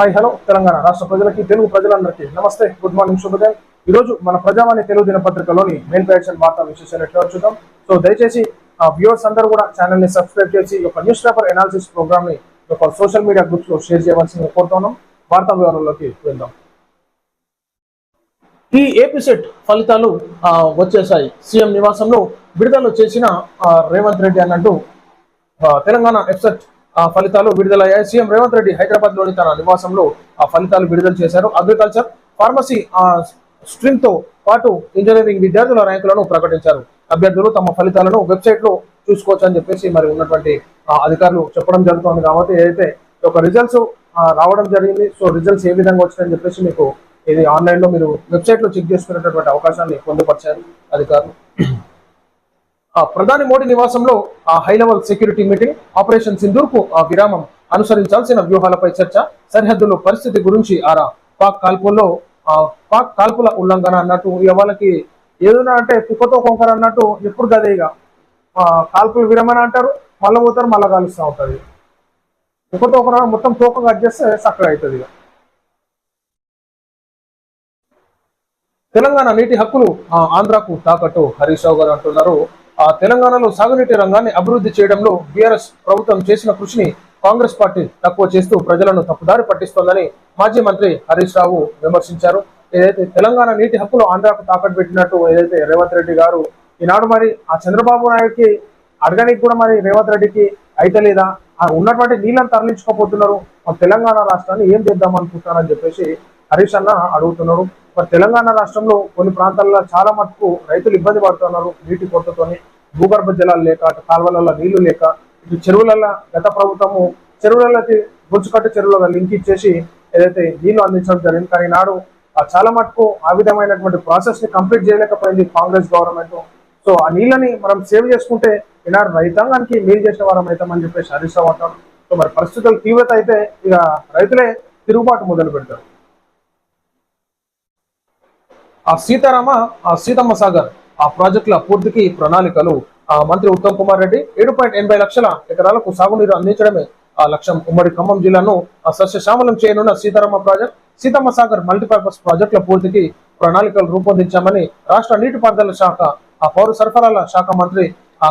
Hi hello Telangana రాష్ట్ర ప్రజలకి తెలుగు ప్రజలందరికీ నమస్తే, గుడ్ మార్నింగ్, శుభోదయం. ఈ రోజు మన ప్రజావాణి తెలుగు దినపత్రికలోని మెయిన్ పేజ్ వార్తా విశేషాలు ఎట్లా చూద్దాం. సో దయచేసి వ్యూవర్స్ అందరూ కూడా ఛానల్ ని సబ్స్క్రైబ్ చేసి ఒక న్యూస్ పేపర్ ఎనాలిసిస్ ప్రోగ్రామ్ ని ఒక సోషల్ మీడియా గ్రూప్స్ లో షేర్ చేయవలసిందిగా కోరుతున్నాం. వార్తా వివరాల్లోకి వెళ్దాం. ఈ ఏపీ సెట్ ఫలితాలు వచ్చేసాయి. సీఎం నివాసంలో విడుదల చేసిన రేవంత్ రెడ్డి అన్నట్టు తెలంగాణ ఎఫ్సెట్ ఫలితాలు విడుదలయ్యాయి. సీఎం రేవంత్ రెడ్డి హైదరాబాద్ లోని తన నివాసంలో ఫలితాలు విడుదల చేశారు. అగ్రికల్చర్, ఫార్మసీ స్ట్రీమ్ తో పాటు ఇంజనీరింగ్ విద్యార్థుల ర్యాంకులను ప్రకటించారు. అభ్యర్థులు తమ ఫలితాలను వెబ్సైట్ లో చూసుకోవచ్చు అని చెప్పేసి మరి ఉన్నటువంటి అధికారులు చెప్పడం జరుగుతుంది. కాబట్టి ఏదైతే ఒక రిజల్ట్స్ రావడం జరిగింది, సో రిజల్ట్స్ ఏ విధంగా వచ్చినాయని చెప్పేసి మీకు ఇది ఆన్లైన్ లో మీరు వెబ్సైట్ లో చెక్ చేసుకునేటటువంటి అవకాశాన్ని పొందుపరిచారు అధికారులు. ప్రధాని మోడీ నివాసంలో high level security meeting. Operation Sindoor కు విరామం, అనుసరించాల్సిన వ్యూహాలపై చర్చ, సరిహద్దులో పరిస్థితి గురించి ఆరా. పాక్ కాల్పుల ఉల్లంఘన అన్నట్టు ఇక వాళ్ళకి ఏదైనా అంటే కుక్కతో కొంకర అన్నట్టు ఎప్పుడు గదేగా కాల్పుల విరమణ అంటారు, మళ్ళీ పోతారు, మళ్ళీ కాలుస్తూ ఉంటుంది. కుక్కతో ఒకరు మొత్తం తోక కట్ చేస్తే చక్కగా అవుతుంది. ఇక తెలంగాణ నీటి హక్కులు ఆంధ్రాకు తాకట్టు హరీష్ రావు గారు అంటున్నారు. తెలంగాణలో సాగునీటి రంగాన్ని అభివృద్ధి చేయడంలో బీఆర్ఎస్ ప్రభుత్వం చేసిన కృషిని కాంగ్రెస్ పార్టీ తక్కువ చేస్తూ ప్రజలను తప్పుదారి పట్టిస్తోందని మాజీ మంత్రి హరీష్ రావు విమర్శించారు. ఏదైతే తెలంగాణ నీటి హక్కులు ఆంధ్రాకు తాకట్టు పెట్టినట్టు ఏదైతే రేవంత్ రెడ్డి గారు ఈనాడు మరి చంద్రబాబు నాయుడుకి అడగడానికి కూడా మరి రేవంత్ రెడ్డికి అయితే లేదా ఉన్నటువంటి నీళ్ళని తరలించుకోపోతున్నారు, తెలంగాణ రాష్ట్రాన్ని ఏం చేద్దాం అనుకుంటున్నారని చెప్పేసి హరీష్ అన్న అడుగుతున్నారు. మరి తెలంగాణ రాష్ట్రంలో కొన్ని ప్రాంతాల్లో చాలా మటుకు రైతులు ఇబ్బంది పడుతున్నారు నీటి కొరతతోని. భూగర్భ జలాలు లేక, అటు కాలువలలో నీళ్లు లేక, ఇటు చెరువులలో గత ప్రభుత్వము చెరువులకి బొచ్చుకట్టు చెరువులుగా లింక్ ఇచ్చేసి ఏదైతే నీళ్లు అందించడం జరిగింది. కానీ నాడు చాలా మటుకు ఆ విధమైనటువంటి ప్రాసెస్ ని కంప్లీట్ చేయలేకపోయింది కాంగ్రెస్ గవర్నమెంట్. సో ఆ నీళ్ళని మనం సేవ్ చేసుకుంటే ఈనాడు రైతాంగానికి మేలు చేసిన వారం అవుతామని చెప్పేసి హరీష్ రావు అంటారు. సో మరి పరిస్థితుల తీవ్రత అయితే ఇక రైతులే తిరుగుబాటు మొదలు పెడతారు. సీతమ్మ సాగర్ ప్రాజెక్టుల పూర్తికి ప్రణాళికలు. మంత్రి ఉత్తమ్ కుమార్ రెడ్డి 7.80 లక్షల ఎకరాలకు సాగునీరు అందించడమే లక్ష్యం. ఉమ్మడి ఖమ్మం జిల్లాను సస్యశ్యామలం చేయనున్న సీతమ్మ సాగర్ మల్టీపర్పస్ ప్రాజెక్టుల పూర్తికి ప్రణాళికలు రూపొందించామని రాష్ట్ర నీటిపారుదల శాఖ పౌర సరఫరాల శాఖ మంత్రి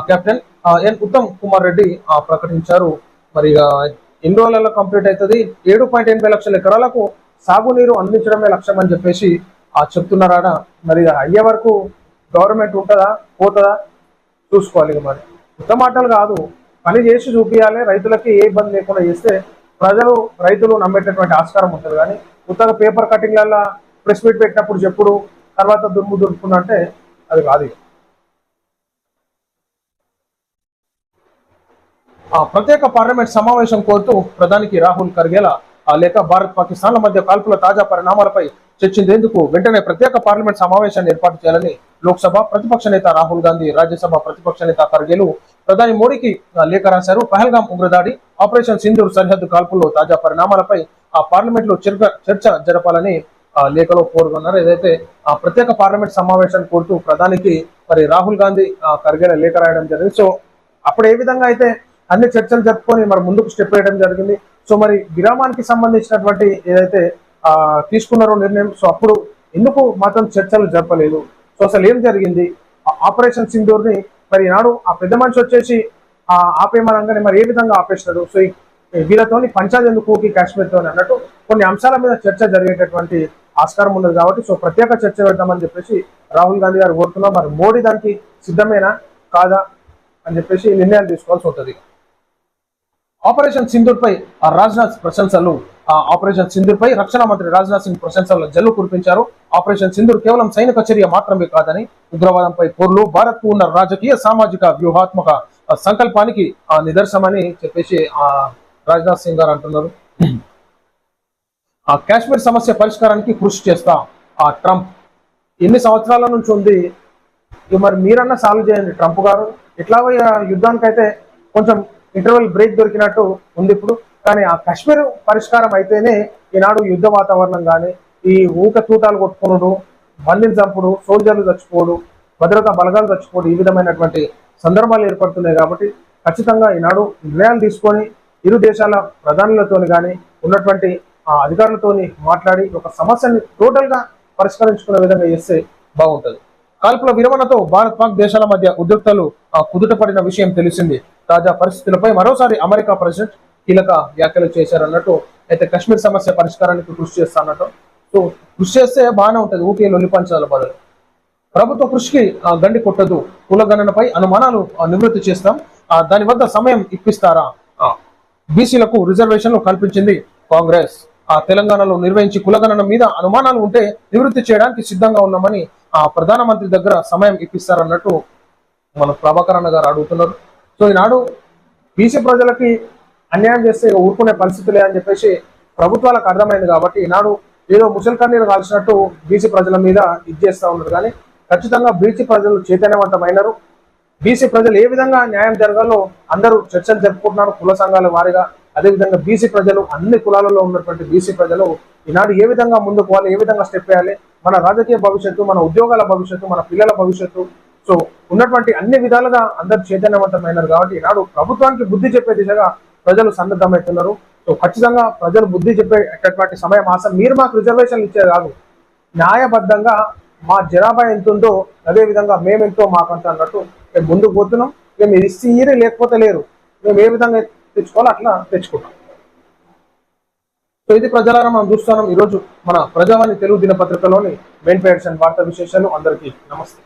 కెప్టెన్ ఎన్ ఉత్తమ్ కుమార్ రెడ్డి ప్రకటించారు. మరి ఎన్ని రోజులలో కంప్లీట్ అవుతుంది? 7.80 లక్షల ఎకరాలకు సాగునీరు అందించడమే లక్ష్యం అని చెప్పేసి చెప్తున్నారాడ. మరి అయ్యే వరకు గవర్నమెంట్ ఉంటుందా పోతుందా చూసుకోవాలి. ఇక మరి ఉత్త మాటలు కాదు, పని చేసి చూపించాలి. రైతులకి ఏ ఇబ్బంది లేకుండా చేస్తే రైతులు నమ్మేటటువంటి ఆస్కారం ఉంటుంది. కానీ ఉత్తగా పేపర్ కటింగ్లలో ప్రెస్ మీట్ పెట్టినప్పుడు చెప్పుడు తర్వాత దుర్ముకుంటే అది కాదు. ప్రత్యేక పార్లమెంట్ సమావేశం కోరుతూ ప్రధానికి రాహుల్ కర్గేల లేక భారత్ పాకిస్తాన్ల మధ్య కాల్పుల తాజా పరిణామాలపై చర్చించేందుకు వెంటనే ప్రత్యేక పార్లమెంట్ సమావేశాన్ని ఏర్పాటు చేయాలని లోక్సభ ప్రతిపక్ష నేత రాహుల్ గాంధీ, రాజ్యసభ ప్రతిపక్ష నేత ఖర్గేలు ప్రధాని మోడీకి లేఖ రాశారు. పహల్గాం ఉగ్రదాడి, ఆపరేషన్ సింధూర్ సరిహద్దు కాల్పుల్లో తాజా పరిణామాలపై పార్లమెంట్ లో చర్చ జరపాలని లేఖలో కోరుకున్నారు. ఏదైతే ప్రత్యేక పార్లమెంట్ సమావేశాన్ని కోరుతూ ప్రధానికి మరి రాహుల్ గాంధీ ఖర్గేల లేఖ రాయడం జరిగింది. సో అప్పుడు ఏ విధంగా అయితే అన్ని చర్చలు జరుపుకొని మరి ముందుకు స్టెప్ వేయడం జరిగింది. సో మరి విరామానికి సంబంధించినటువంటి ఏదైతే తీసుకున్నారో నిర్ణయం, సో అప్పుడు ఎందుకు మాత్రం చర్చలు జరపలేదు? సో అసలు ఏం జరిగింది? ఆపరేషన్ సింధూర్ ని మరి నాడు ఆ పెద్ద మనిషి వచ్చేసి ఆపేయమనగానే మరి ఏ విధంగా ఆపేసినారు? సో వీళ్ళతోని పంచాయతీ ఎందుకు కాశ్మీర్ తోని అన్నట్టు కొన్ని అంశాల మీద చర్చ జరిగేటటువంటి ఆస్కారం ఉన్నది. కాబట్టి సో ప్రత్యేక చర్చ పెడతామని చెప్పేసి రాహుల్ గాంధీ గారు కోరుతున్నారు. మరి మోడీ దానికి సిద్ధమేనా కాదా అని చెప్పేసి నిర్ణయాలు తీసుకోవాల్సి ఉంటుంది. ఆపరేషన్ సింధూర్ పై రాజ్నాథ్ ప్రశంసలు. ఆపరేషన్ సింధూర్ పై రక్షణ మంత్రి రాజ్నాథ్ సింగ్ ప్రశంసల జల్లు కురిపించారు. ఆపరేషన్ సింధూర్ కేవలం సైనిక చర్య మాత్రమే కాదని, ఉగ్రవాదంపై పోర్లు భారత్ కు ఉన్న రాజకీయ సామాజిక వ్యూహాత్మక సంకల్పానికి నిదర్శనమని చెప్పేసి రాజ్నాథ్ సింగ్ గారు అంటున్నారు. కాశ్మీర్ సమస్య పరిష్కారానికి కృషి చేస్తా ట్రంప్. ఎన్ని సంవత్సరాల నుంచి ఉంది, మరి మీరన్నా సాల్వ్ చేయండి ట్రంప్ గారు. ఇట్లా యుద్ధానికైతే కొంచెం ఇంటర్వెల్ బ్రేక్ దొరికినట్టు ఉంది ఇప్పుడు. కానీ ఆ కాశ్మీర్ పరిష్కారం అయితేనే ఈనాడు యుద్ధ వాతావరణం కానీ ఈ తూటాలు కొట్టుకునుడు, బందీలు చంపుడు, సోల్జర్లు చచ్చిపోడు, భద్రతా బలగాలు చచ్చిపోడు, ఈ విధమైనటువంటి సందర్భాలు ఏర్పడుతున్నాయి. కాబట్టి ఖచ్చితంగా ఈనాడు నిర్ణయాలు తీసుకొని ఇరు దేశాల ప్రధానులతో కానీ ఉన్నటువంటి అధికారులతోని మాట్లాడి ఒక సమస్యని టోటల్ గా పరిష్కరించుకునే విధంగా చేస్తే బాగుంటది. కాల్పుల విరమణతో భారత్ పాక్ దేశాల మధ్య ఉద్రిక్తలు కుదుటపడిన విషయం తెలిసింది. తాజా పరిస్థితులపై మరోసారి అమెరికా ప్రెసిడెంట్ కీలక వ్యాఖ్యలు చేశారన్నట్టు. అయితే కశ్మీర్ సమస్య పరిష్కారానికి కృషి చేస్తా అన్నట్టు. సో కృషి చేస్తే బాగానే ఉంటది, ఊటీ లొల్లి పంచాల బదులు. ప్రభుత్వ కృషికి గండి కొట్టదు, కులగణనపై అనుమానాలు నివృత్తి చేస్తాం, దాని వద్ద సమయం ఇప్పిస్తారా? బీసీలకు రిజర్వేషన్లు కల్పించింది కాంగ్రెస్. తెలంగాణలో నిర్వహించి కులగణన మీద అనుమానాలు ఉంటే నివృత్తి చేయడానికి సిద్ధంగా ఉన్నామని ప్రధానమంత్రి దగ్గర సమయం ఇప్పిస్తారన్నట్టు మన ప్రభాకర్ అన్న గారు అడుగుతున్నారు. సో ఈనాడు బీసీ ప్రజలకి అన్యాయం చేస్తే ఊరుకునే పరిస్థితులే అని చెప్పేసి ప్రభుత్వాలకు అర్థమైంది కాబట్టి ఈనాడు ఏదో ముసలి కన్నీరు కాల్చినట్టు బీసీ ప్రజల మీద ఇచ్చేస్తా ఉన్నారు. కానీ ఖచ్చితంగా బీసీ ప్రజలు చైతన్యవంతమైనరు. బీసీ ప్రజలు ఏ విధంగా న్యాయం జరగాలో అందరూ చర్చలు జరుపుకుంటున్నారు కుల సంఘాల వారిగా. అదేవిధంగా బీసీ ప్రజలు, అన్ని కులాలలో ఉన్నటువంటి బీసీ ప్రజలు ఈనాడు ఏ విధంగా ముందుకు పోవాలి, ఏ విధంగా స్టెప్ వేయాలి, మన రాజకీయ భవిష్యత్తు, మన ఉద్యోగాల భవిష్యత్తు, మన పిల్లల భవిష్యత్తు, సో ఉన్నటువంటి అన్ని విధాలుగా అందరూ చైతన్యవంతమైనారు. కాబట్టి ఈనాడు ప్రభుత్వానికి బుద్ధి చెప్పే దిశగా ప్రజలు సన్నద్ధమవుతున్నారు. సో ఖచ్చితంగా ప్రజలు బుద్ధి చెప్పేటటువంటి సమయం ఆసన్. మీరు మాకు రిజర్వేషన్లు ఇచ్చేది కాదు, న్యాయబద్ధంగా మా జనాభా ఎంత ఉందో అదే విధంగా మేమెంతో మాకంత అన్నట్టు మేము ముందుకు పోతున్నాం. మేము ఇస్తే లేకపోతే లేరు, మేము ఏ విధంగా తెచ్చుకోవాలో అట్లా తెచ్చుకుంటాం. సో ఇది ప్రజలారా మనం చూస్తున్నాం ఈరోజు మన ప్రజావాణి తెలుగు దినపత్రికలోని మెయిన్ పేర్స్ అండ్ వార్తా విశేషాలు. అందరికీ నమస్తే.